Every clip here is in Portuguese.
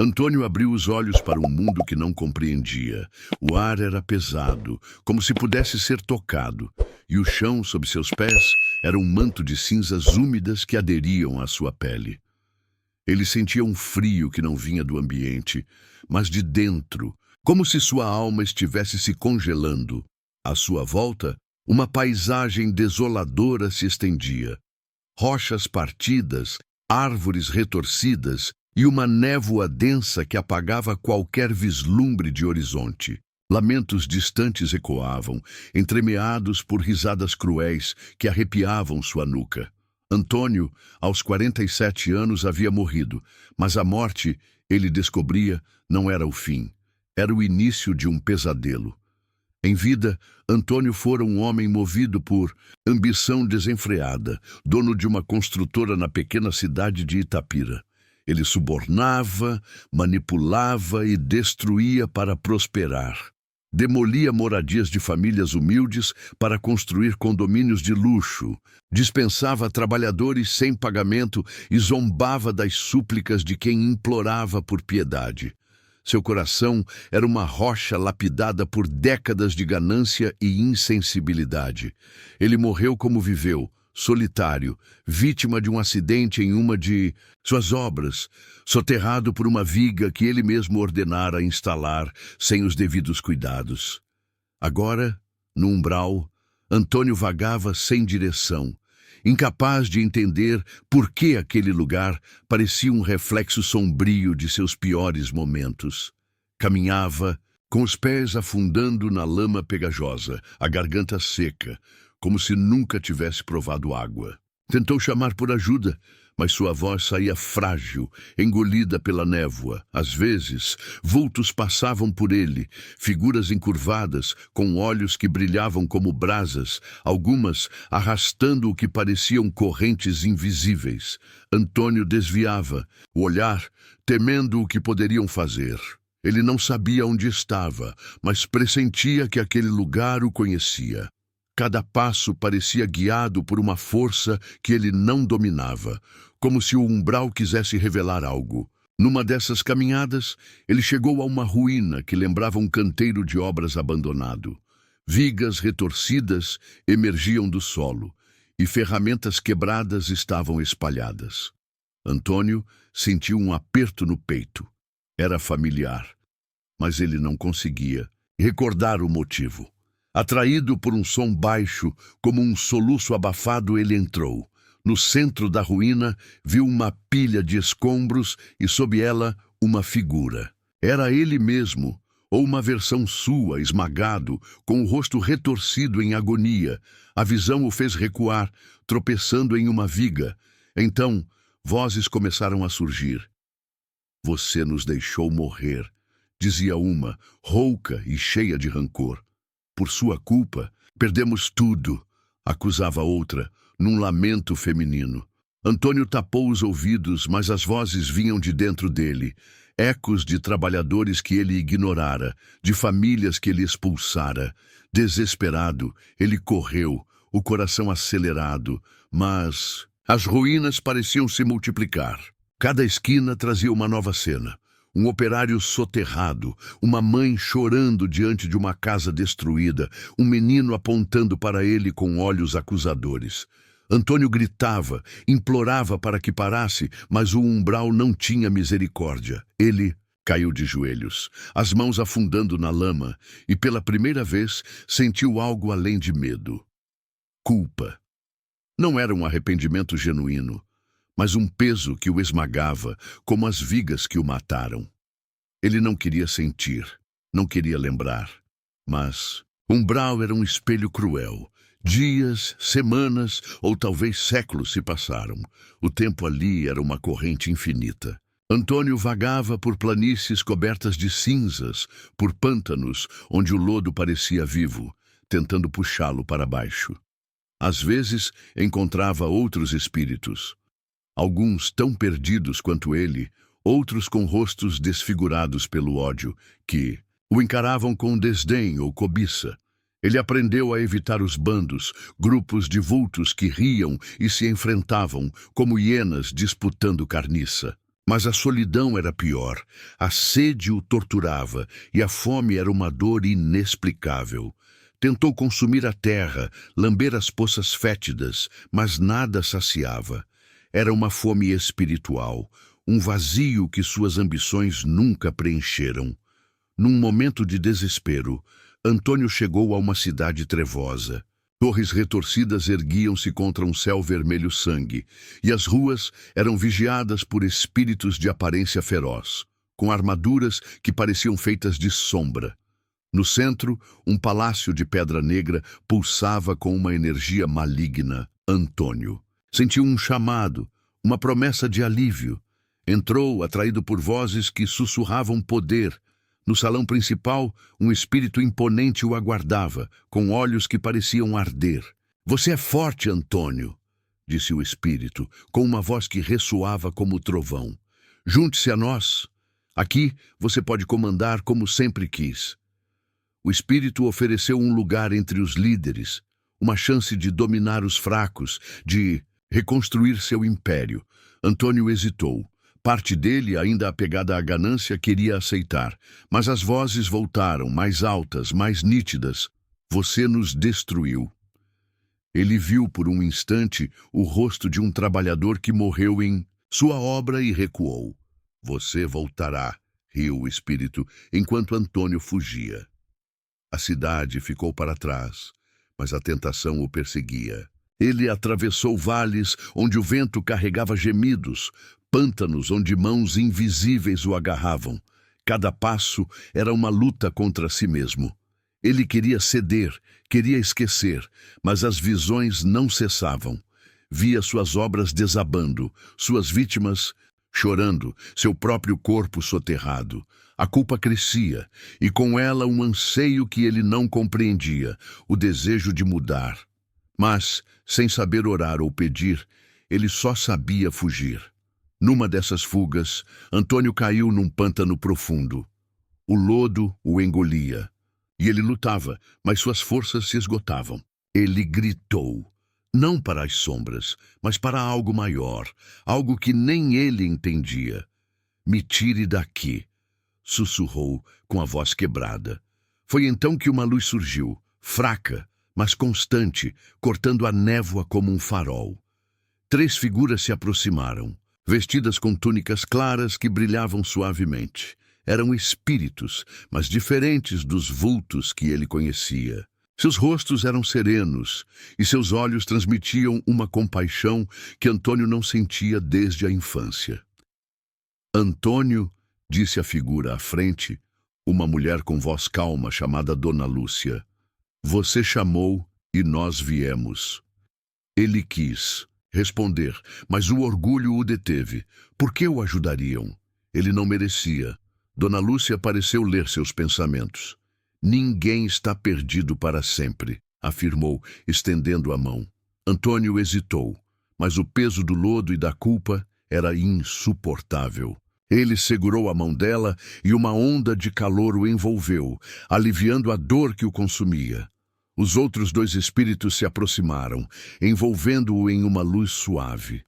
Antônio abriu os olhos para um mundo que não compreendia. O ar era pesado, como se pudesse ser tocado, e o chão sob seus pés era um manto de cinzas úmidas que aderiam à sua pele. Ele sentia um frio que não vinha do ambiente, mas de dentro, como se sua alma estivesse se congelando. À sua volta, uma paisagem desoladora se estendia. Rochas partidas, árvores retorcidas e uma névoa densa que apagava qualquer vislumbre de horizonte. Lamentos distantes ecoavam, entremeados por risadas cruéis que arrepiavam sua nuca. Antônio, aos 47 anos, havia morrido, mas a morte, ele descobria, não era o fim. Era o início de um pesadelo. Em vida, Antônio fora um homem movido por ambição desenfreada, dono de uma construtora na pequena cidade de Itapira. Ele subornava, manipulava e destruía para prosperar. Demolia moradias de famílias humildes para construir condomínios de luxo, dispensava trabalhadores sem pagamento e zombava das súplicas de quem implorava por piedade. Seu coração era uma rocha lapidada por décadas de ganância e insensibilidade. Ele morreu como viveu, solitário, vítima de um acidente em uma de suas obras, soterrado por uma viga que ele mesmo ordenara instalar sem os devidos cuidados. Agora, no umbral, Antônio vagava sem direção, incapaz de entender por que aquele lugar parecia um reflexo sombrio de seus piores momentos. Caminhava, com os pés afundando na lama pegajosa, a garganta seca, como se nunca tivesse provado água. Tentou chamar por ajuda, mas sua voz saía frágil, engolida pela névoa. Às vezes, vultos passavam por ele, figuras encurvadas, com olhos que brilhavam como brasas, algumas arrastando o que pareciam correntes invisíveis. Antônio desviava o olhar, temendo o que poderiam fazer. Ele não sabia onde estava, mas pressentia que aquele lugar o conhecia. Cada passo parecia guiado por uma força que ele não dominava, como se o umbral quisesse revelar algo. Numa dessas caminhadas, ele chegou a uma ruína que lembrava um canteiro de obras abandonado. Vigas retorcidas emergiam do solo, e ferramentas quebradas estavam espalhadas. Antônio sentiu um aperto no peito. Era familiar, mas ele não conseguia recordar o motivo. Atraído por um som baixo, como um soluço abafado, ele entrou. No centro da ruína, viu uma pilha de escombros e, sob ela, uma figura. Era ele mesmo, ou uma versão sua, esmagado, com o rosto retorcido em agonia. A visão o fez recuar, tropeçando em uma viga. Então, vozes começaram a surgir. "Você nos deixou morrer", dizia uma, rouca e cheia de rancor. "Por sua culpa, perdemos tudo", acusava outra, num lamento feminino. Antônio tapou os ouvidos, mas as vozes vinham de dentro dele, ecos de trabalhadores que ele ignorara, de famílias que ele expulsara. Desesperado, ele correu, o coração acelerado, mas as ruínas pareciam se multiplicar. Cada esquina trazia uma nova cena. Um operário soterrado, uma mãe chorando diante de uma casa destruída, um menino apontando para ele com olhos acusadores. Antônio gritava, implorava para que parasse, mas o umbral não tinha misericórdia. Ele caiu de joelhos, as mãos afundando na lama, e pela primeira vez sentiu algo além de medo. Culpa. Não era um arrependimento genuíno, mas um peso que o esmagava, como as vigas que o mataram. Ele não queria sentir, não queria lembrar, mas umbral era um espelho cruel. Dias, semanas ou talvez séculos se passaram. O tempo ali era uma corrente infinita. Antônio vagava por planícies cobertas de cinzas, por pântanos onde o lodo parecia vivo, tentando puxá-lo para baixo. Às vezes encontrava outros espíritos. Alguns tão perdidos quanto ele, outros com rostos desfigurados pelo ódio, que o encaravam com desdém ou cobiça. Ele aprendeu a evitar os bandos, grupos de vultos que riam e se enfrentavam, como hienas disputando carniça. Mas a solidão era pior, a sede o torturava e a fome era uma dor inexplicável. Tentou consumir a terra, lamber as poças fétidas, mas nada saciava. Era uma fome espiritual, um vazio que suas ambições nunca preencheram. Num momento de desespero, Antônio chegou a uma cidade trevosa. Torres retorcidas erguiam-se contra um céu vermelho sangue, e as ruas eram vigiadas por espíritos de aparência feroz, com armaduras que pareciam feitas de sombra. No centro, um palácio de pedra negra pulsava com uma energia maligna. Antônio sentiu um chamado, uma promessa de alívio. Entrou, atraído por vozes que sussurravam poder. No salão principal, um espírito imponente o aguardava, com olhos que pareciam arder. "Você é forte, Antônio", disse o espírito, com uma voz que ressoava como trovão. "Junte-se a nós. Aqui você pode comandar como sempre quis." O espírito ofereceu um lugar entre os líderes, uma chance de dominar os fracos, de reconstruir seu império. Antônio hesitou. Parte dele, ainda apegada à ganância, queria aceitar, mas as vozes voltaram, mais altas, mais nítidas. "Você nos destruiu." Ele viu por um instante o rosto de um trabalhador que morreu em sua obra e recuou. "Você voltará", riu o espírito, enquanto Antônio fugia. A cidade ficou para trás, mas a tentação o perseguia. Ele atravessou vales onde o vento carregava gemidos, pântanos onde mãos invisíveis o agarravam. Cada passo era uma luta contra si mesmo. Ele queria ceder, queria esquecer, mas as visões não cessavam. Via suas obras desabando, suas vítimas chorando, seu próprio corpo soterrado. A culpa crescia, e com ela um anseio que ele não compreendia, o desejo de mudar. Mas, sem saber orar ou pedir, ele só sabia fugir. Numa dessas fugas, Antônio caiu num pântano profundo. O lodo o engolia. E ele lutava, mas suas forças se esgotavam. Ele gritou, não para as sombras, mas para algo maior, algo que nem ele entendia. "Me tire daqui", sussurrou com a voz quebrada. Foi então que uma luz surgiu, fraca, mas constante, cortando a névoa como um farol. 3 figuras se aproximaram, vestidas com túnicas claras que brilhavam suavemente. Eram espíritos, mas diferentes dos vultos que ele conhecia. Seus rostos eram serenos, e seus olhos transmitiam uma compaixão que Antônio não sentia desde a infância. "Antônio", disse a figura à frente, uma mulher com voz calma chamada Dona Lúcia, "você chamou e nós viemos." Ele quis responder, mas o orgulho o deteve. Por que o ajudariam? Ele não merecia. Dona Lúcia pareceu ler seus pensamentos. "Ninguém está perdido para sempre", afirmou, estendendo a mão. Antônio hesitou, mas o peso do lodo e da culpa era insuportável. Ele segurou a mão dela e uma onda de calor o envolveu, aliviando a dor que o consumia. Os outros 2 espíritos se aproximaram, envolvendo-o em uma luz suave.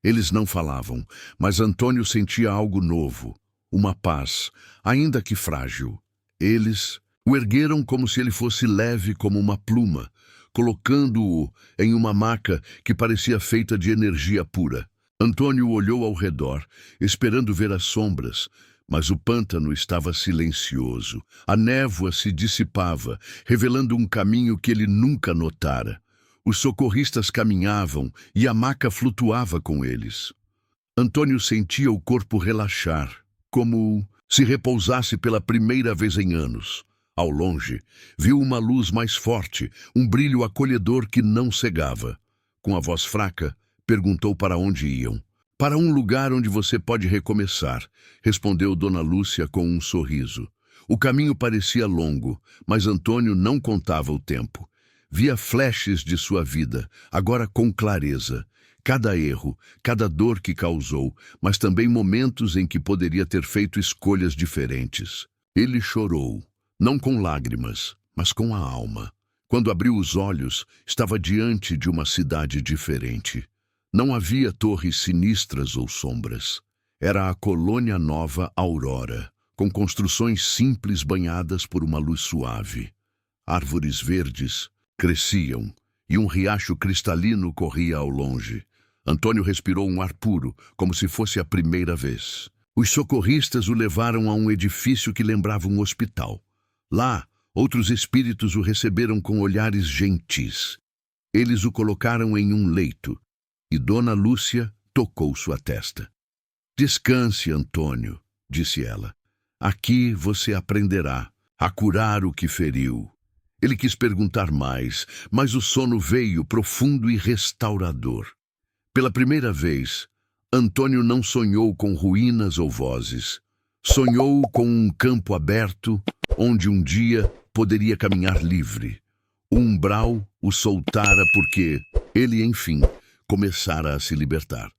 Eles não falavam, mas Antônio sentia algo novo, uma paz, ainda que frágil. Eles o ergueram como se ele fosse leve como uma pluma, colocando-o em uma maca que parecia feita de energia pura. Antônio olhou ao redor, esperando ver as sombras, mas o pântano estava silencioso. A névoa se dissipava, revelando um caminho que ele nunca notara. Os socorristas caminhavam e a maca flutuava com eles. Antônio sentia o corpo relaxar, como se repousasse pela primeira vez em anos. Ao longe, viu uma luz mais forte, um brilho acolhedor que não cegava. Com a voz fraca, perguntou para onde iam. "Para um lugar onde você pode recomeçar", respondeu Dona Lúcia com um sorriso. O caminho parecia longo, mas Antônio não contava o tempo. Via flashes de sua vida, agora com clareza. Cada erro, cada dor que causou, mas também momentos em que poderia ter feito escolhas diferentes. Ele chorou, não com lágrimas, mas com a alma. Quando abriu os olhos, estava diante de uma cidade diferente. Não havia torres sinistras ou sombras. Era a colônia nova Aurora, com construções simples banhadas por uma luz suave. Árvores verdes cresciam e um riacho cristalino corria ao longe. Antônio respirou um ar puro, como se fosse a primeira vez. Os socorristas o levaram a um edifício que lembrava um hospital. Lá, outros espíritos o receberam com olhares gentis. Eles o colocaram em um leito e Dona Lúcia tocou sua testa. Descanse, Antônio, disse ela. Aqui você aprenderá a curar o que feriu. Ele quis perguntar mais, mas o sono veio profundo e restaurador. Pela primeira vez, Antônio não sonhou com ruínas ou vozes. Sonhou com um campo aberto, onde um dia poderia caminhar livre. O umbral o soltara porque ele, enfim, começara a se libertar.